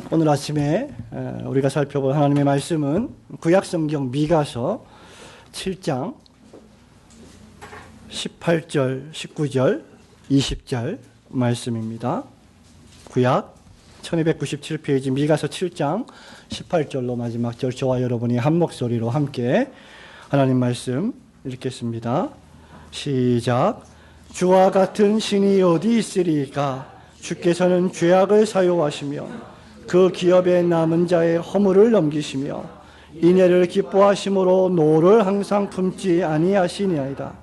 오늘 아침에 우리가 살펴볼 하나님의 말씀은 구약성경 미가서 7장 18절, 19절, 20절 말씀입니다. 구약 1297페이지 미가서 7장 18절로 마지막 절, 저와 여러분이 한 목소리로 함께 하나님 말씀 읽겠습니다. 시작. 주와 같은 신이 어디 있으리까? 주께서는 죄악을 사유하시며 그 기업에 남은 자의 허물을 넘기시며 인애를 기뻐하심으로 노를 항상 품지 아니하시니이다.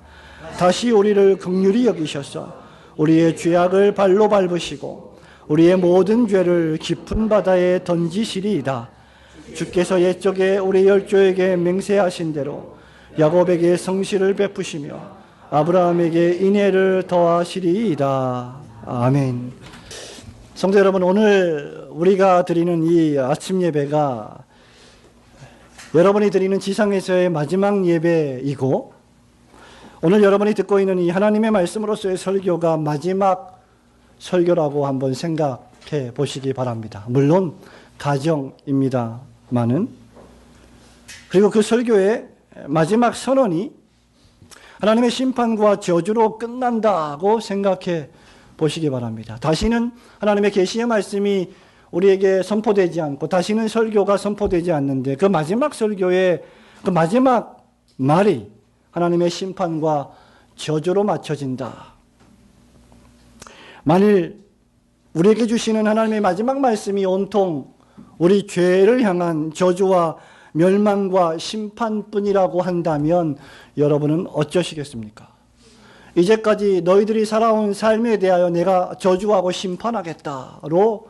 다시 우리를 긍휼히 여기셔서 우리의 죄악을 발로 밟으시고 우리의 모든 죄를 깊은 바다에 던지시리이다. 주께서 옛적에 우리 열조에게 맹세하신 대로 야곱에게 성실을 베푸시며 아브라함에게 인애를 더하시리이다. 아멘. 성도 여러분, 오늘 우리가 드리는 이 아침 예배가 여러분이 드리는 지상에서의 마지막 예배이고, 오늘 여러분이 듣고 있는 이 하나님의 말씀으로서의 설교가 마지막 설교라고 한번 생각해 보시기 바랍니다. 물론 가정입니다마는. 그리고 그 설교의 마지막 선언이 하나님의 심판과 저주로 끝난다고 생각해 보시기 바랍니다. 다시는 하나님의 계시의 말씀이 우리에게 선포되지 않고 다시는 설교가 선포되지 않는데 그 마지막 설교의 그 마지막 말이 하나님의 심판과 저주로 맞춰진다. 만일 우리에게 주시는 하나님의 마지막 말씀이 온통 우리 죄를 향한 저주와 멸망과 심판뿐이라고 한다면 여러분은 어쩌시겠습니까? 이제까지 너희들이 살아온 삶에 대하여 내가 저주하고 심판하겠다로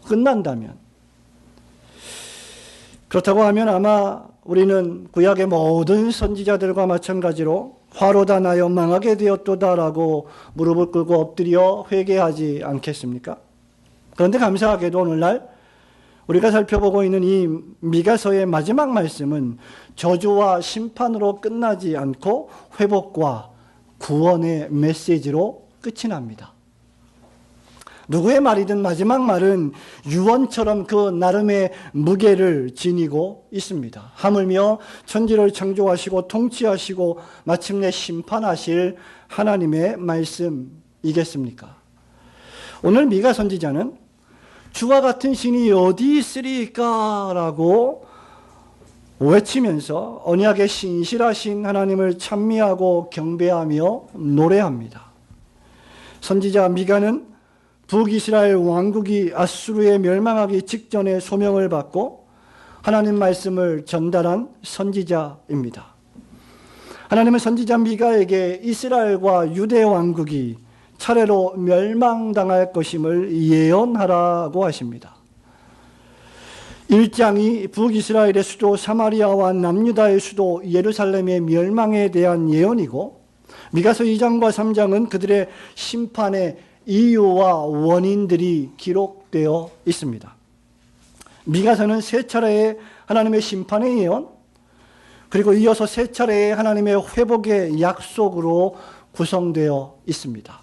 끝난다면, 그렇다고 하면 아마 우리는 구약의 모든 선지자들과 마찬가지로 화로다 나여 망하게 되었도다라고 무릎을 꿇고 엎드려 회개하지 않겠습니까? 그런데 감사하게도 오늘날 우리가 살펴보고 있는 이 미가서의 마지막 말씀은 저주와 심판으로 끝나지 않고 회복과 구원의 메시지로 끝이 납니다. 누구의 말이든 마지막 말은 유언처럼 그 나름의 무게를 지니고 있습니다. 하물며 천지를 창조하시고 통치하시고 마침내 심판하실 하나님의 말씀이겠습니까? 오늘 미가 선지자는 주와 같은 신이 어디 있으리까? 라고 외치면서 언약의 신실하신 하나님을 찬미하고 경배하며 노래합니다. 선지자 미가는 북이스라엘 왕국이 아수르에 멸망하기 직전에 소명을 받고 하나님 말씀을 전달한 선지자입니다. 하나님은 선지자 미가에게 이스라엘과 유대 왕국이 차례로 멸망당할 것임을 예언하라고 하십니다. 1장이 북이스라엘의 수도 사마리아와 남유다의 수도 예루살렘의 멸망에 대한 예언이고, 미가서 2장과 3장은 그들의 심판의 이유와 원인들이 기록되어 있습니다. 미가서는 세 차례의 하나님의 심판의 예언, 그리고 이어서 세 차례의 하나님의 회복의 약속으로 구성되어 있습니다.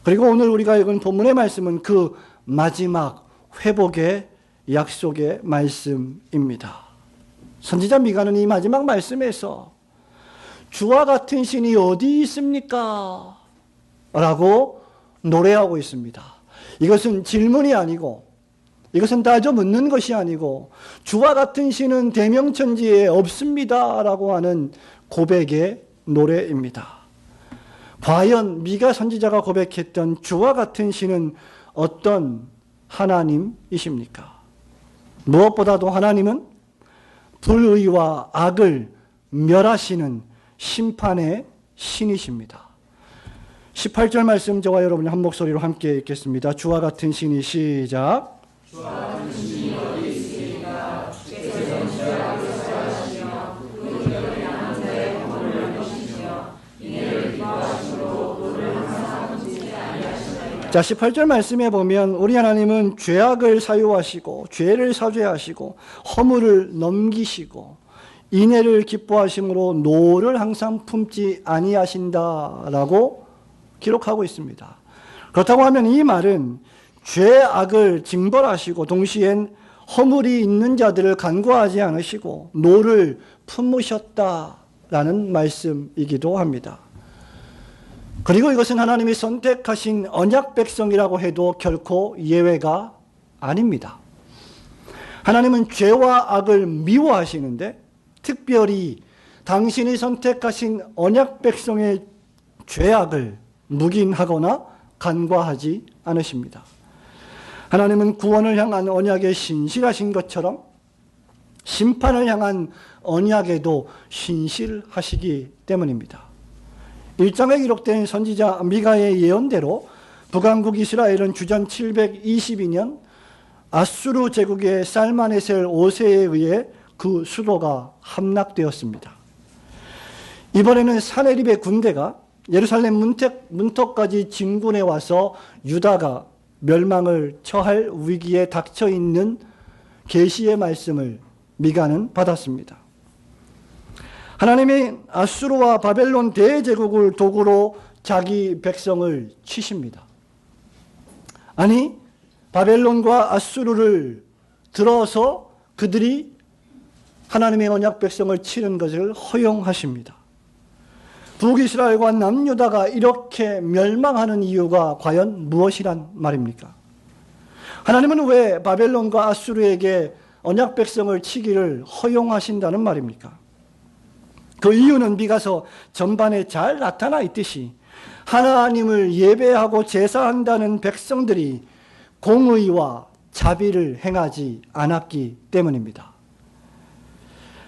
그리고 오늘 우리가 읽은 본문의 말씀은 그 마지막 회복의 약속의 말씀입니다. 선지자 미가는 이 마지막 말씀에서 주와 같은 신이 어디 있습니까? 라고 노래하고 있습니다. 이것은 질문이 아니고, 이것은 따져 묻는 것이 아니고, 주와 같은 신은 대명천지에 없습니다 라고 하는 고백의 노래입니다. 과연 미가 선지자가 고백했던 주와 같은 신은 어떤 하나님이십니까? 무엇보다도 하나님은 불의와 악을 멸하시는 심판의 신이십니다. 18절 말씀 저와 여러분이 한 목소리로 함께 읽겠습니다. 주와 같은 신이 시작. 주와 같은 신이 어디 있으리까? 주께서 죄악을 사하시며 그 기업에 남은 자의 허물을 넘기시며 인애를 기뻐하심으로 노를 항상 품지 아니하시나이다. 자, 18절 말씀에 보면 우리 하나님은 죄악을 사유하시고 죄를 사죄하시고 허물을 넘기시고 인애를 기뻐하심으로 노를 항상 품지 아니하신다라고 기록하고 있습니다. 그렇다고 하면 이 말은 죄악을 징벌하시고 동시엔 허물이 있는 자들을 간과하지 않으시고 노를 품으셨다라는 말씀이기도 합니다. 그리고 이것은 하나님이 선택하신 언약 백성이라고 해도 결코 예외가 아닙니다. 하나님은 죄와 악을 미워하시는데 특별히 당신이 선택하신 언약 백성의 죄악을 묵인하거나 간과하지 않으십니다. 하나님은 구원을 향한 언약에 신실하신 것처럼 심판을 향한 언약에도 신실하시기 때문입니다. 1장에 기록된 선지자 미가의 예언대로 북왕국 이스라엘은 주전 722년 아수르 제국의 살마네셀 5세에 의해 그 수도가 함락되었습니다. 이번에는 사네립의 군대가 예루살렘 문턱까지 진군해 와서 유다가 멸망을 처할 위기에 닥쳐 있는 계시의 말씀을 미가는 받았습니다. 하나님이 아수르와 바벨론 대제국을 도구로 자기 백성을 치십니다. 아니, 바벨론과 아수르를 들어서 그들이 하나님의 언약 백성을 치는 것을 허용하십니다. 북이스라엘과 남유다가 이렇게 멸망하는 이유가 과연 무엇이란 말입니까? 하나님은 왜 바벨론과 아수르에게 언약 백성을 치기를 허용하신다는 말입니까? 그 이유는 미가서 전반에 잘 나타나 있듯이 하나님을 예배하고 제사한다는 백성들이 공의와 자비를 행하지 않았기 때문입니다.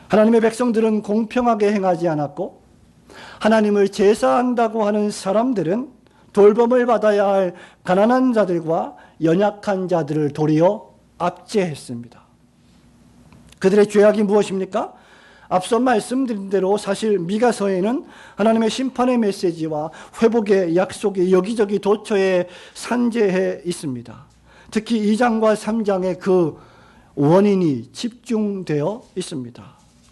하나님의 백성들은 공평하게 행하지 않았고 하나님을 제사한다고 하는 사람들은 돌봄을 받아야 할 가난한 자들과 연약한 자들을 도리어 압제했습니다. 그들의 죄악이 무엇입니까? 앞서 말씀드린 대로 사실 미가서에는 하나님의 심판의 메시지와 회복의 약속이 여기저기 도처에 산재해 있습니다. 특히 2장과 3장에 그 원인이 집중되어 있습니다.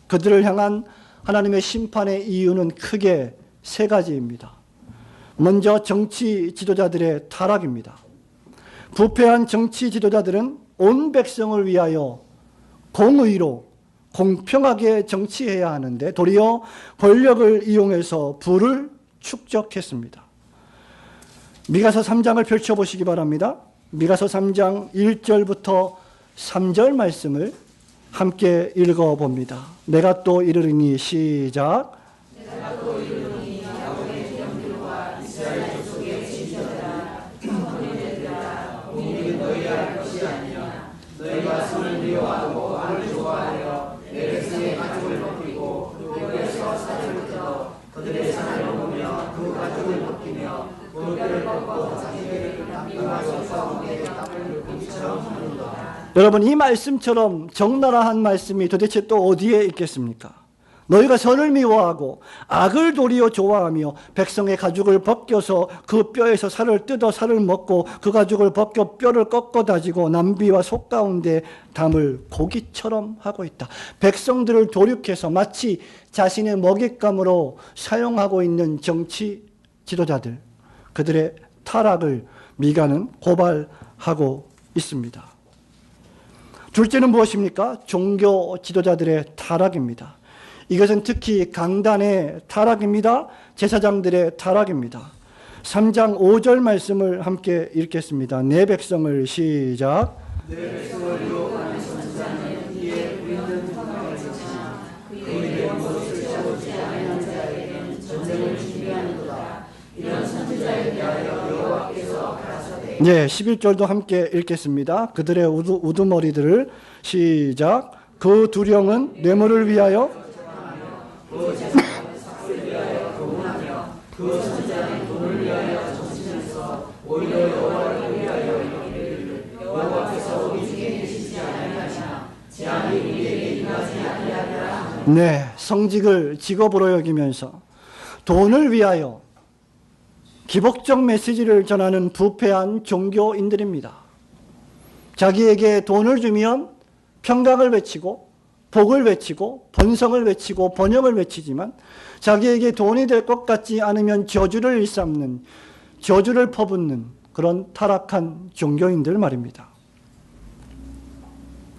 그들을 향한 하나님의 심판의 이유는 크게 세 가지입니다. 먼저 정치 지도자들의 타락입니다. 부패한 정치 지도자들은 온 백성을 위하여 공의로 공평하게 정치해야 하는데 도리어 권력을 이용해서 부를 축적했습니다. 미가서 3장을 펼쳐보시기 바랍니다. 미가서 3장 1절부터 3절 말씀을 함께 읽어봅니다. 내가 또 이르리니 시작. 내가 또 이르리니 야곱의 영들과 이스라엘 족속의 지도자들아 너희들아 공의는 너희의 할 것이 아니냐. 너희가 손을 미워하고 악을 좋아하여 내 백성의 가죽을 벗기고 그들에서 살을 뜯어 그들의 산을 먹으며 그 가죽을 벗기며 그 뼈를 꺾고 자기들을 미워하여 싸우게 땀을 흘린 것처럼 하는도다. 여러분, 이 말씀처럼 적나라한 말씀이 도대체 또 어디에 있겠습니까? 너희가 선을 미워하고 악을 도리어 좋아하며 백성의 가죽을 벗겨서 그 뼈에서 살을 뜯어 살을 먹고 그 가죽을 벗겨 뼈를 꺾어 다지고 남비와 속 가운데 담을 고기처럼 하고 있다. 백성들을 도륙해서 마치 자신의 먹잇감으로 사용하고 있는 정치 지도자들, 그들의 타락을 미가는 고발하고 있습니다. 둘째는 무엇입니까? 종교 지도자들의 타락입니다. 이것은 특히 강단의 타락입니다. 제사장들의 타락입니다. 3장 5절 말씀을 함께 읽겠습니다. 내 백성을 시작. 내 백성을 유혹하는 선지자는 이에 우리는 평강을 지키나 그의 무엇을 잡지 아니하는 자에게는 전쟁을 준비하는도다. 이런 선지자에 대하여 여호와께서 가라사대. 네, 11절도 함께 읽겠습니다. 그들의 우두머리들을 시작. 그 두령은 뇌물을 위하여 그 제사장은 삭을 위하여 교훈하며 그 선지자는 돈을 위하여 정치면서 오히려 여호와를 위하여 이르기를 여호와께서 우리 중에 계시지 아니하시나 재앙이 우리에게 임하지 아니하리라. 네, 성직을 직업으로 여기면서 돈을 위하여 기복적 메시지를 전하는 부패한 종교인들입니다. 자기에게 돈을 주면 평강을 외치고 복을 외치고 번성을 외치고 번영을 외치지만 자기에게 돈이 될 것 같지 않으면 저주를 일삼는, 저주를 퍼붓는 그런 타락한 종교인들 말입니다.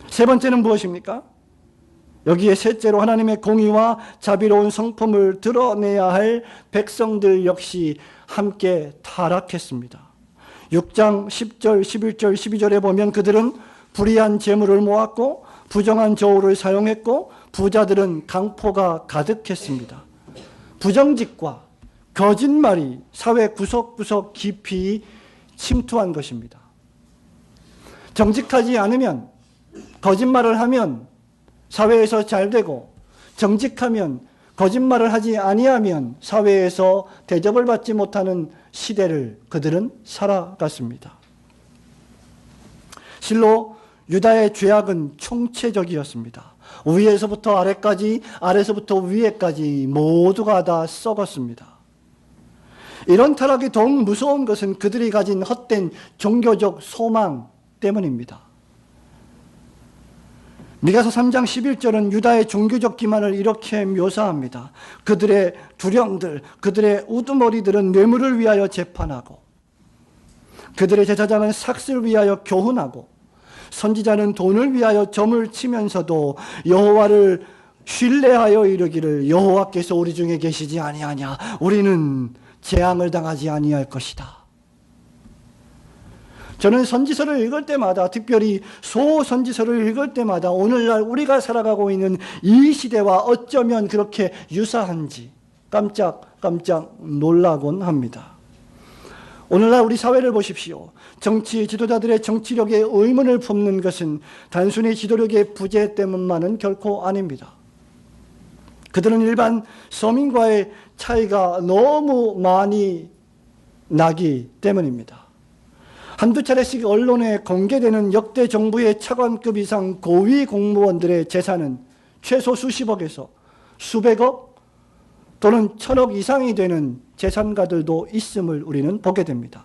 세 번째는 무엇입니까? 여기에 셋째로 하나님의 공의와 자비로운 성품을 드러내야 할 백성들 역시 함께 타락했습니다. 6장 10절, 11절, 12절에 보면 그들은 불의한 재물을 모았고 부정한 저울을 사용했고 부자들은 강포가 가득했습니다. 부정직과 거짓말이 사회 구석구석 깊이 침투한 것입니다. 정직하지 않으면, 거짓말을 하면 사회에서 잘 되고, 정직하면, 거짓말을 하지 아니하면 사회에서 대접을 받지 못하는 시대를 그들은 살아갔습니다. 실로 유다의 죄악은 총체적이었습니다. 위에서부터 아래까지, 아래서부터 위에까지 모두가 다 썩었습니다. 이런 타락이 더욱 무서운 것은 그들이 가진 헛된 종교적 소망 때문입니다. 미가서 3장 11절은 유다의 종교적 기만을 이렇게 묘사합니다. 그들의 두령들, 그들의 우두머리들은 뇌물을 위하여 재판하고, 그들의 제사장은 삭슬을 위하여 교훈하고, 선지자는 돈을 위하여 점을 치면서도 여호와를 신뢰하여 이르기를 여호와께서 우리 중에 계시지 아니하냐, 우리는 재앙을 당하지 아니할 것이다. 저는 선지서를 읽을 때마다, 특별히 소선지서를 읽을 때마다 오늘날 우리가 살아가고 있는 이 시대와 어쩌면 그렇게 유사한지 깜짝 놀라곤 합니다. 오늘날 우리 사회를 보십시오. 정치 지도자들의 정치력에 의문을 품는 것은 단순히 지도력의 부재 때문만은 결코 아닙니다. 그들은 일반 서민과의 차이가 너무 많이 나기 때문입니다. 한두 차례씩 언론에 공개되는 역대 정부의 차관급 이상 고위 공무원들의 재산은 최소 수십억에서 수백억 또는 천억 이상이 되는 재산가들도 있음을 우리는 보게 됩니다.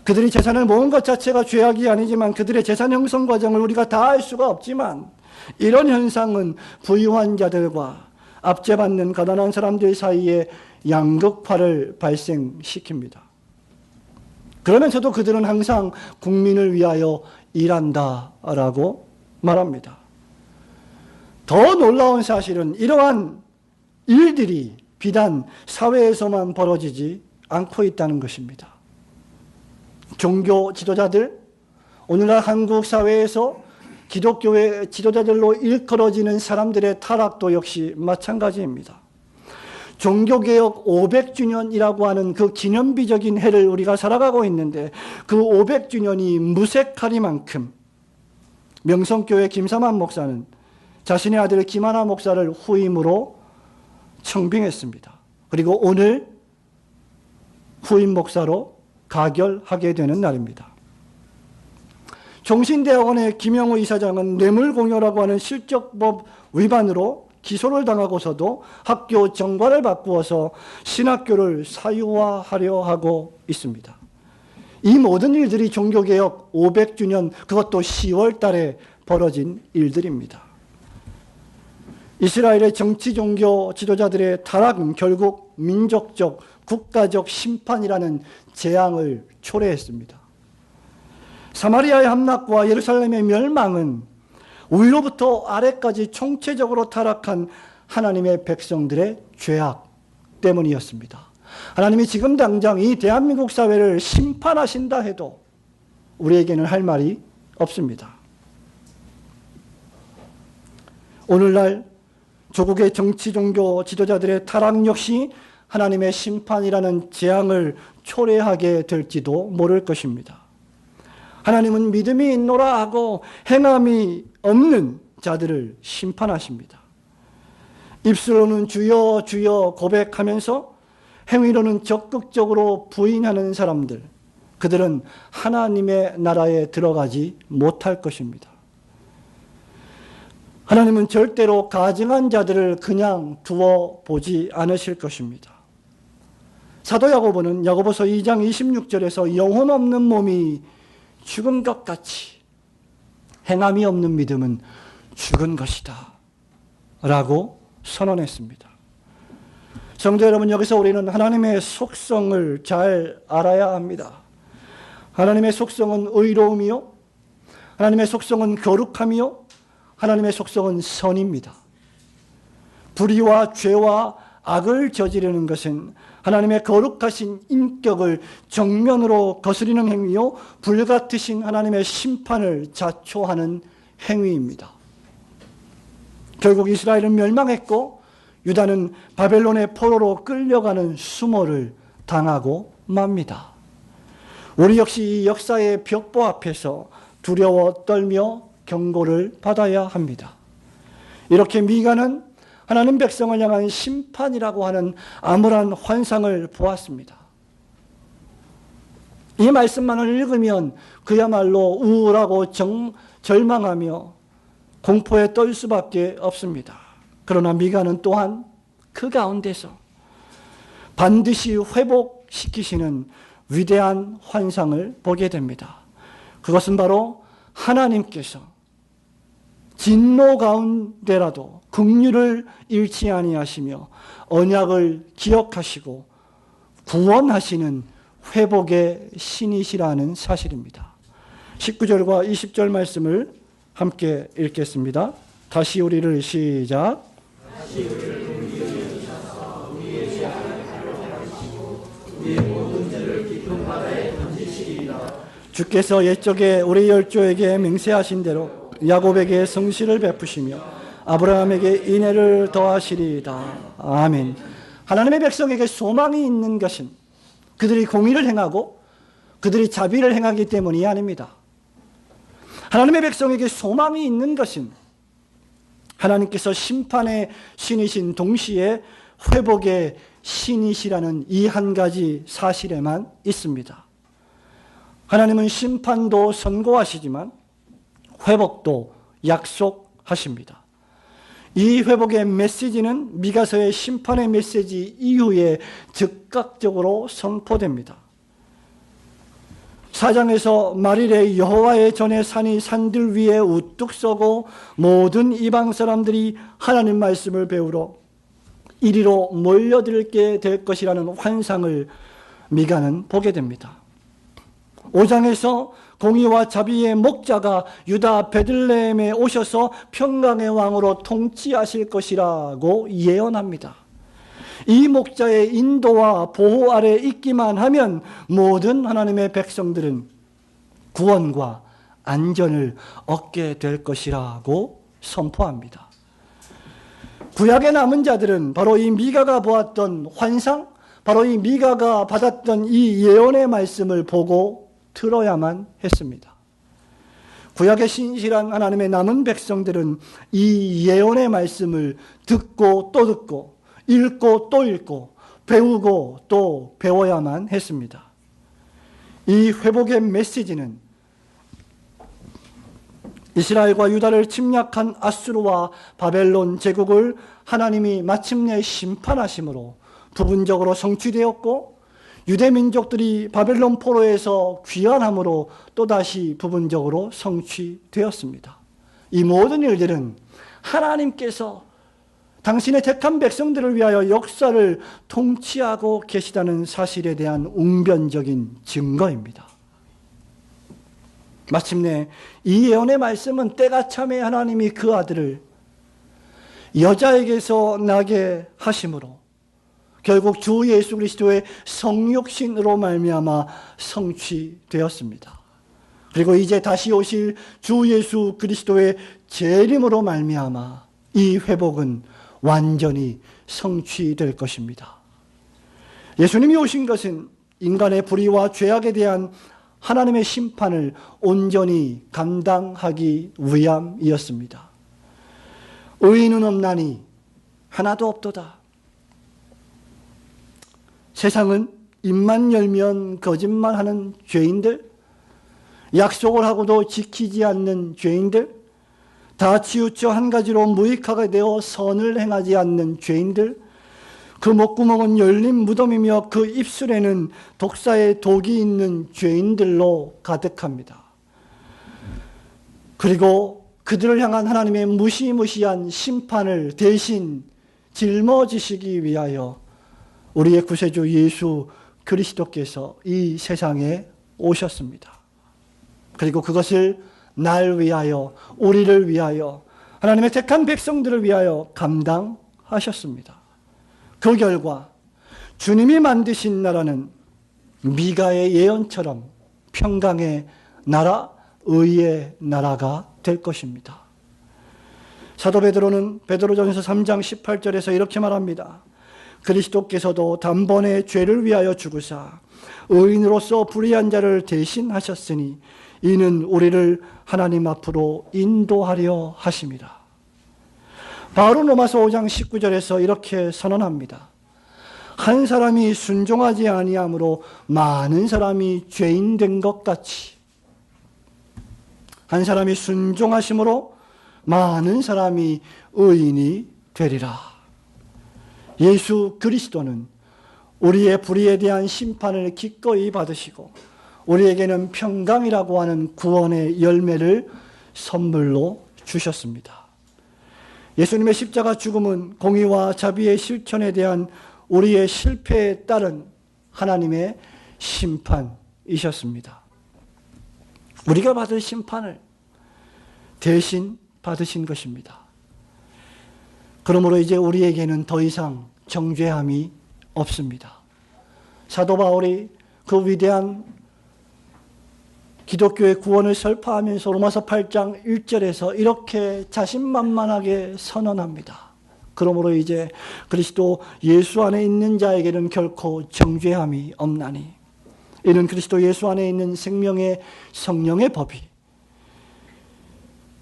그들이 재산을 모은 것 자체가 죄악이 아니지만 그들의 재산 형성 과정을 우리가 다 알 수가 없지만 이런 현상은 부유한 자들과 압제받는 가난한 사람들 사이에 양극화를 발생시킵니다. 그러면서도 그들은 항상 국민을 위하여 일한다라고 말합니다. 더 놀라운 사실은 이러한 일들이 비단 사회에서만 벌어지지 않고 있다는 것입니다. 종교 지도자들, 오늘날 한국 사회에서 기독교의 지도자들로 일컬어지는 사람들의 타락도 역시 마찬가지입니다. 종교개혁 500주년이라고 하는 그 기념비적인 해를 우리가 살아가고 있는데 그 500주년이 무색하리만큼 명성교회 김삼환 목사는 자신의 아들 김하나 목사를 후임으로 청빙했습니다. 그리고 오늘 후임 목사로 가결하게 되는 날입니다. 종신대학원의 김영우 이사장은 뇌물공여라고 하는 실적법 위반으로 기소를 당하고서도 학교 정관을 바꾸어서 신학교를 사유화하려 하고 있습니다. 이 모든 일들이 종교개혁 500주년, 그것도 10월 달에 벌어진 일들입니다. 이스라엘의 정치 종교 지도자들의 타락은 결국 민족적, 국가적 심판이라는 재앙을 초래했습니다. 사마리아의 함락과 예루살렘의 멸망은 위로부터 아래까지 총체적으로 타락한 하나님의 백성들의 죄악 때문이었습니다. 하나님이 지금 당장 이 대한민국 사회를 심판하신다 해도 우리에게는 할 말이 없습니다. 오늘날 조국의 정치 종교 지도자들의 타락 역시 하나님의 심판이라는 재앙을 초래하게 될지도 모를 것입니다. 하나님은 믿음이 있노라 하고 행함이 없는 자들을 심판하십니다. 입술로는 주여 주여 고백하면서 행위로는 적극적으로 부인하는 사람들, 그들은 하나님의 나라에 들어가지 못할 것입니다. 하나님은 절대로 가증한 자들을 그냥 두어 보지 않으실 것입니다. 사도 야고보는 야고보서 2장 26절에서 영혼 없는 몸이 죽은 것 같이 행함이 없는 믿음은 죽은 것이다 라고 선언했습니다. 성도 여러분, 여기서 우리는 하나님의 속성을 잘 알아야 합니다. 하나님의 속성은 의로움이요, 하나님의 속성은 거룩함이요, 하나님의 속성은 선입니다. 불의와 죄와 악을 저지르는 것은 하나님의 거룩하신 인격을 정면으로 거스리는 행위요, 불같으신 하나님의 심판을 자초하는 행위입니다. 결국 이스라엘은 멸망했고 유다는 바벨론의 포로로 끌려가는 수모를 당하고 맙니다. 우리 역시 이 역사의 벽보 앞에서 두려워 떨며 경고를 받아야 합니다. 이렇게 미가는 하나님 백성을 향한 심판이라고 하는 암울한 환상을 보았습니다. 이 말씀만을 읽으면 그야말로 우울하고 절망하며 공포에 떨 수밖에 없습니다. 그러나 미가는 또한 그 가운데서 반드시 회복시키시는 위대한 환상을 보게 됩니다. 그것은 바로 하나님께서 진노 가운데라도 긍휼을 잃지 아니하시며 언약을 기억하시고 구원하시는 회복의 신이시라는 사실입니다. 19절과 20절 말씀을 함께 읽겠습니다. 다시 우리를 시작. 다시 우리를 동기하셔서 우리의 죄악을 가려하시고 우리의 모든 죄를 깊은 바다에 던지시리이다. 주께서 옛적에 우리 열조에게 맹세하신 대로 야곱에게 성실을 베푸시며 아브라함에게 인애를 더하시리이다. 아멘. 하나님의 백성에게 소망이 있는 것은 그들이 공의를 행하고 그들이 자비를 행하기 때문이 아닙니다. 하나님의 백성에게 소망이 있는 것은 하나님께서 심판의 신이신 동시에 회복의 신이시라는 이 한 가지 사실에만 있습니다. 하나님은 심판도 선고하시지만 회복도 약속하십니다. 이 회복의 메시지는 미가서의 심판의 메시지 이후에 즉각적으로 선포됩니다. 4장에서 말일에 여호와의 전에 산이 산들 위에 우뚝 서고 모든 이방 사람들이 하나님 말씀을 배우러 이리로 몰려들게 될 것이라는 환상을 미가는 보게 됩니다. 5장에서 공의와 자비의 목자가 유다 베들레헴에 오셔서 평강의 왕으로 통치하실 것이라고 예언합니다. 이 목자의 인도와 보호 아래 있기만 하면 모든 하나님의 백성들은 구원과 안전을 얻게 될 것이라고 선포합니다. 구약의 남은 자들은 바로 이 미가가 보았던 환상, 바로 이 미가가 받았던 이 예언의 말씀을 보고 들어야만 했습니다. 구약의 신실한 하나님의 남은 백성들은 이 예언의 말씀을 듣고 또 듣고 읽고 또 읽고 배우고 또 배워야만 했습니다. 이 회복의 메시지는 이스라엘과 유다를 침략한 아수르와 바벨론 제국을 하나님이 마침내 심판하심으로 부분적으로 성취되었고 유대 민족들이 바벨론 포로에서 귀환함으로 또다시 부분적으로 성취되었습니다. 이 모든 일들은 하나님께서 당신의 택한 백성들을 위하여 역사를 통치하고 계시다는 사실에 대한 웅변적인 증거입니다. 마침내 이 예언의 말씀은 때가 참에 하나님이 그 아들을 여자에게서 나게 하심으로 결국 주 예수 그리스도의 성육신으로 말미암아 성취되었습니다. 그리고 이제 다시 오실 주 예수 그리스도의 재림으로 말미암아 이 회복은 완전히 성취될 것입니다. 예수님이 오신 것은 인간의 불의와 죄악에 대한 하나님의 심판을 온전히 감당하기 위함이었습니다. 의인은 없나니 하나도 없도다. 세상은 입만 열면 거짓말하는 죄인들, 약속을 하고도 지키지 않는 죄인들, 다 치우쳐 한 가지로 무익하게 되어 선을 행하지 않는 죄인들, 그 목구멍은 열린 무덤이며 그 입술에는 독사의 독이 있는 죄인들로 가득합니다. 그리고 그들을 향한 하나님의 무시무시한 심판을 대신 짊어지시기 위하여 우리의 구세주 예수 그리스도께서 이 세상에 오셨습니다. 그리고 그것을 날 위하여, 우리를 위하여, 하나님의 택한 백성들을 위하여 감당하셨습니다. 그 결과 주님이 만드신 나라는 미가의 예언처럼 평강의 나라, 의의 나라가 될 것입니다. 사도 베드로는 베드로전서 3장 18절에서 이렇게 말합니다. 그리스도께서도 단번에 죄를 위하여 죽으사 의인으로서 불의한 자를 대신하셨으니 이는 우리를 하나님 앞으로 인도하려 하심이라. 바울은 로마서 5장 19절에서 이렇게 선언합니다. 한 사람이 순종하지 아니함으로 많은 사람이 죄인 된 것 같이 한 사람이 순종하심으로 많은 사람이 의인이 되리라. 예수 그리스도는 우리의 불의에 대한 심판을 기꺼이 받으시고 우리에게는 평강이라고 하는 구원의 열매를 선물로 주셨습니다. 예수님의 십자가 죽음은 공의와 자비의 실천에 대한 우리의 실패에 따른 하나님의 심판이셨습니다. 우리가 받을 심판을 대신 받으신 것입니다. 그러므로 이제 우리에게는 더 이상 정죄함이 없습니다. 사도 바울이 그 위대한 기독교의 구원을 설파하면서 로마서 8장 1절에서 이렇게 자신만만하게 선언합니다. 그러므로 이제 그리스도 예수 안에 있는 자에게는 결코 정죄함이 없나니 이는 그리스도 예수 안에 있는 생명의 성령의 법이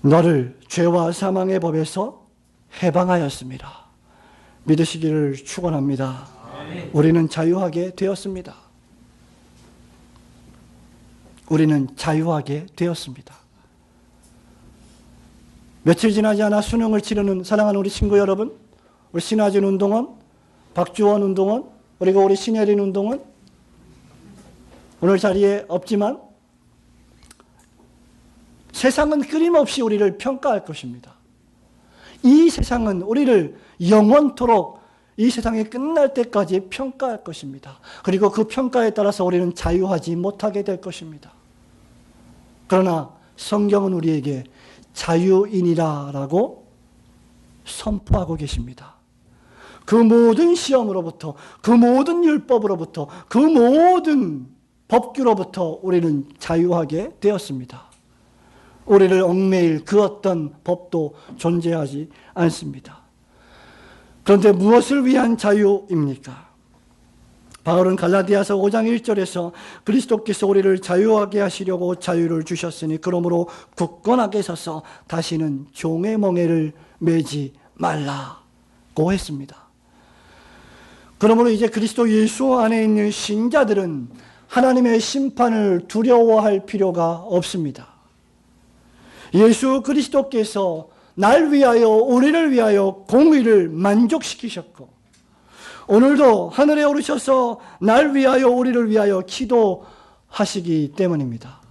너를 죄와 사망의 법에서 해방하였습니다. 믿으시기를 축원합니다. 우리는 자유하게 되었습니다. 우리는 자유하게 되었습니다. 며칠 지나지 않아 수능을 치르는 사랑하는 우리 친구 여러분, 우리 신하진 운동원, 박주원 운동원, 그리고 우리 신혜린 운동원, 오늘 자리에 없지만 세상은 끊임없이 우리를 평가할 것입니다. 이 세상은 우리를 영원토록 이 세상이 끝날 때까지 평가할 것입니다. 그리고 그 평가에 따라서 우리는 자유하지 못하게 될 것입니다. 그러나 성경은 우리에게 자유인이라고 선포하고 계십니다. 그 모든 시험으로부터, 그 모든 율법으로부터, 그 모든 법규로부터 우리는 자유하게 되었습니다. 우리를 얽매일 그 어떤 법도 존재하지 않습니다. 그런데 무엇을 위한 자유입니까? 바울은 갈라디아서 5장 1절에서 그리스도께서 우리를 자유하게 하시려고 자유를 주셨으니 그러므로 굳건하게 서서 다시는 종의 멍에를 매지 말라고 했습니다. 그러므로 이제 그리스도 예수 안에 있는 신자들은 하나님의 심판을 두려워할 필요가 없습니다. 예수 그리스도께서 날 위하여 우리를 위하여 공의를 만족시키셨고 오늘도 하늘에 오르셔서 날 위하여 우리를 위하여 기도하시기 때문입니다.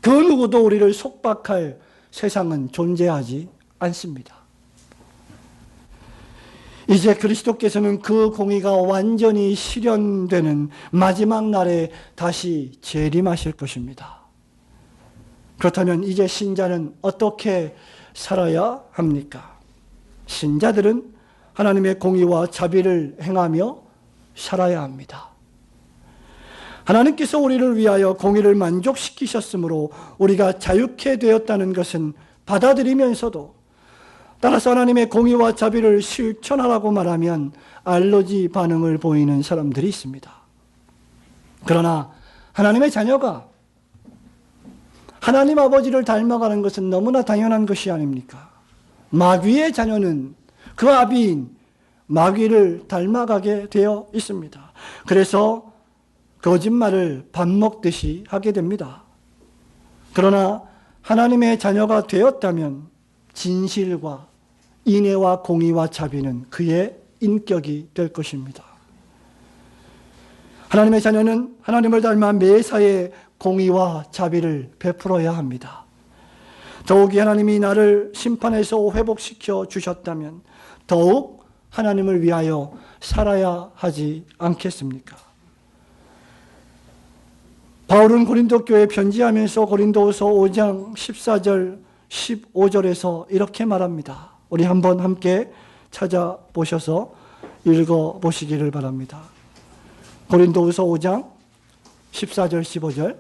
그 누구도 우리를 속박할 세상은 존재하지 않습니다. 이제 그리스도께서는 그 공의가 완전히 실현되는 마지막 날에 다시 재림하실 것입니다. 그렇다면 이제 신자는 어떻게 살아야 합니까? 신자들은 하나님의 공의와 자비를 행하며 살아야 합니다. 하나님께서 우리를 위하여 공의를 만족시키셨으므로 우리가 자유케 되었다는 것은 받아들이면서도 따라서 하나님의 공의와 자비를 실천하라고 말하면 알러지 반응을 보이는 사람들이 있습니다. 그러나 하나님의 자녀가 하나님 아버지를 닮아가는 것은 너무나 당연한 것이 아닙니까? 마귀의 자녀는 그 아비인 마귀를 닮아가게 되어 있습니다. 그래서 거짓말을 밥 먹듯이 하게 됩니다. 그러나 하나님의 자녀가 되었다면 진실과 인애와 공의와 자비는 그의 인격이 될 것입니다. 하나님의 자녀는 하나님을 닮아 매사에 공의와 자비를 베풀어야 합니다. 더욱이 하나님이 나를 심판에서 회복시켜 주셨다면 더욱 하나님을 위하여 살아야 하지 않겠습니까? 바울은 고린도 교회에 편지하면서 고린도후서 5장 14절 15절에서 이렇게 말합니다. 우리 한번 함께 찾아보셔서 읽어보시기를 바랍니다. 고린도후서 5장 14절 15절.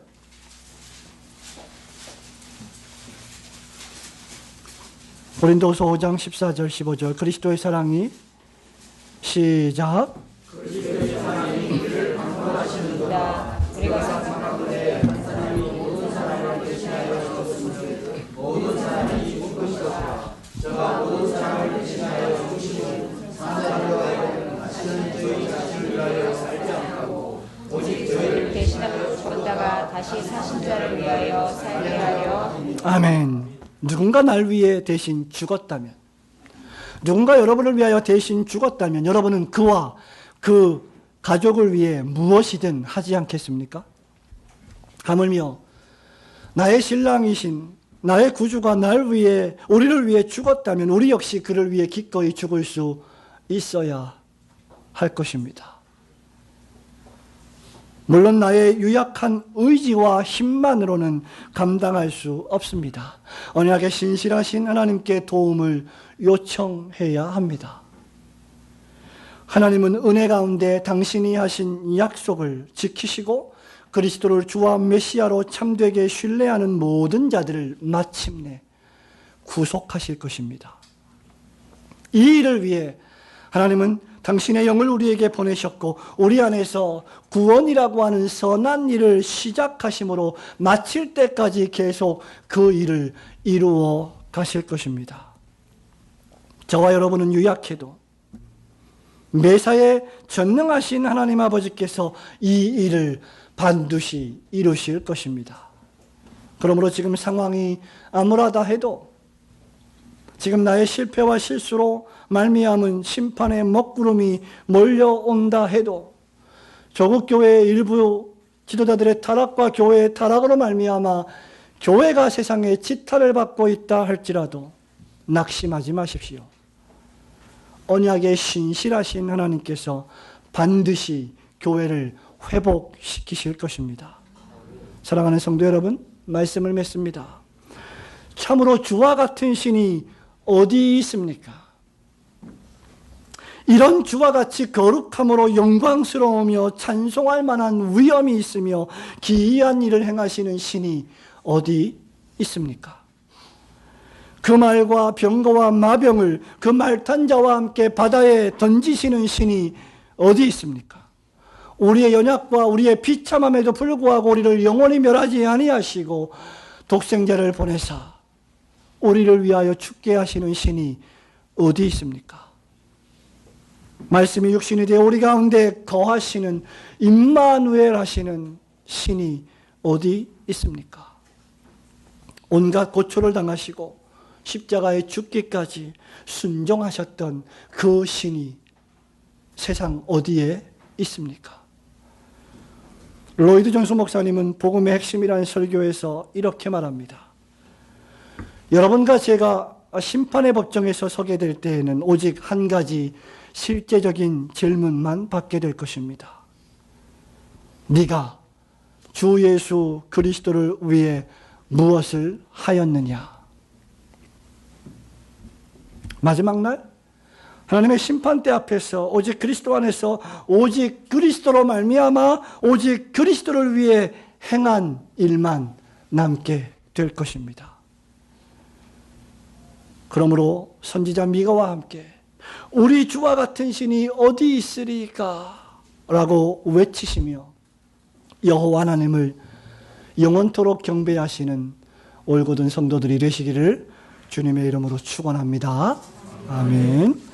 고린도후서 5장 14절 15절. 그리스도의 사랑이 시작. 그리스도의 사랑이 우리를 강건하시는도다. 우리가 상상하건대 한 사람이 모든 사람을 대신하여 죽었으니 모든 사람이 죽은 것이라. 저가 모든 사람을 대신하여 죽으시니 사람으로 하여금 다시는 저희 자신을 위하여 살지 않고 오직 저희를 대신하여 죽었다가 다시 사신 자를 위하여 살게 하려. 아멘. 누군가 날 위해 대신 죽었다면, 누군가 여러분을 위하여 대신 죽었다면 여러분은 그와 그 가족을 위해 무엇이든 하지 않겠습니까? 하물며 나의 신랑이신 나의 구주가 날 위해, 우리를 위해 죽었다면 우리 역시 그를 위해 기꺼이 죽을 수 있어야 할 것입니다. 물론 나의 유약한 의지와 힘만으로는 감당할 수 없습니다. 언약에 신실하신 하나님께 도움을 요청해야 합니다. 하나님은 은혜 가운데 당신이 하신 약속을 지키시고 그리스도를 주와 메시아로 참되게 신뢰하는 모든 자들을 마침내 구속하실 것입니다. 이 일을 위해 하나님은 당신의 영을 우리에게 보내셨고 우리 안에서 구원이라고 하는 선한 일을 시작하심으로 마칠 때까지 계속 그 일을 이루어 가실 것입니다. 저와 여러분은 유약해도 매사에 전능하신 하나님 아버지께서 이 일을 반드시 이루실 것입니다. 그러므로 지금 상황이 암울하다 해도, 지금 나의 실패와 실수로 말미암은 심판의 먹구름이 몰려온다 해도, 조국 교회의 일부 지도자들의 타락과 교회의 타락으로 말미암아 교회가 세상에 지탄을 받고 있다 할지라도 낙심하지 마십시오. 언약에 신실하신 하나님께서 반드시 교회를 회복시키실 것입니다. 사랑하는 성도 여러분, 말씀을 맺습니다. 참으로 주와 같은 신이 어디 있습니까? 이런 주와 같이 거룩함으로 영광스러우며 찬송할 만한 위엄이 있으며 기이한 일을 행하시는 신이 어디 있습니까? 그 말과 병거와 마병을 그 말탄자와 함께 바다에 던지시는 신이 어디 있습니까? 우리의 연약과 우리의 비참함에도 불구하고 우리를 영원히 멸하지 아니하시고 독생자를 보내사 우리를 위하여 죽게 하시는 신이 어디 있습니까? 말씀이 육신이 되어 우리 가운데 거하시는 임마누엘 하시는 신이 어디 있습니까? 온갖 고초를 당하시고 십자가에 죽기까지 순종하셨던 그 신이 세상 어디에 있습니까? 로이드 존스 목사님은 복음의 핵심이라는 설교에서 이렇게 말합니다. 여러분과 제가 심판의 법정에서 서게 될 때에는 오직 한 가지 실제적인 질문만 받게 될 것입니다. 네가 주 예수 그리스도를 위해 무엇을 하였느냐? 마지막 날 하나님의 심판대 앞에서 오직 그리스도 안에서 오직 그리스도로 말미암아 오직 그리스도를 위해 행한 일만 남게 될 것입니다. 그러므로 선지자 미가와 함께 우리 주와 같은 신이 어디 있으리까? 라고 외치시며 여호와 하나님을 영원토록 경배하시는 올곧은 성도들이 되시기를 주님의 이름으로 축원합니다. 아멘.